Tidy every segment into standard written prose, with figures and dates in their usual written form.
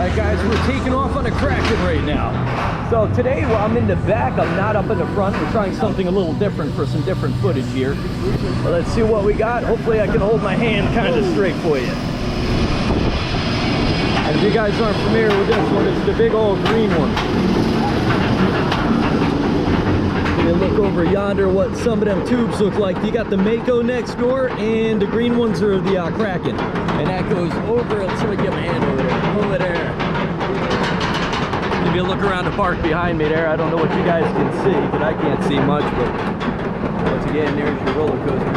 Alright guys, we're taking off on a Kraken right now. So today, well, I'm in the back, I'm not up in the front. We're trying something a little different for some different footage here. But let's see what we got. Hopefully I can hold my hand kind of straight for you. And if you guys aren't familiar with this one, it's the big old green one. You look over yonder what some of them tubes look like. You got the Mako next door, and the green ones are the Kraken. And that goes over, let's see if I can get my hand over there. Over there. Give you a look around the park behind me there. I don't know what you guys can see, but I can't see much, but once again, there's your roller coasters.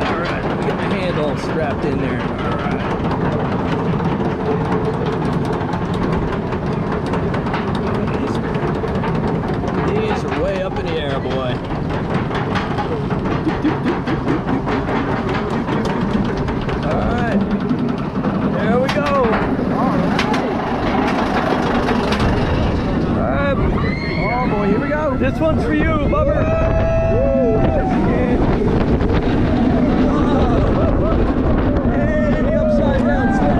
All right, let me get my hand all strapped in there. All right. These are way up in the air, boy. All right, there we go. Oh boy, here we go. This one's for you, Bubber. And the upside down step.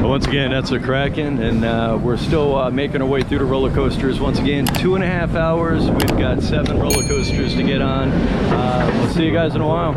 Once again, that's a Kraken, and we're still making our way through the roller coasters. Once again, 2.5 hours. We've got 7 roller coasters to get on. We'll see you guys in a while.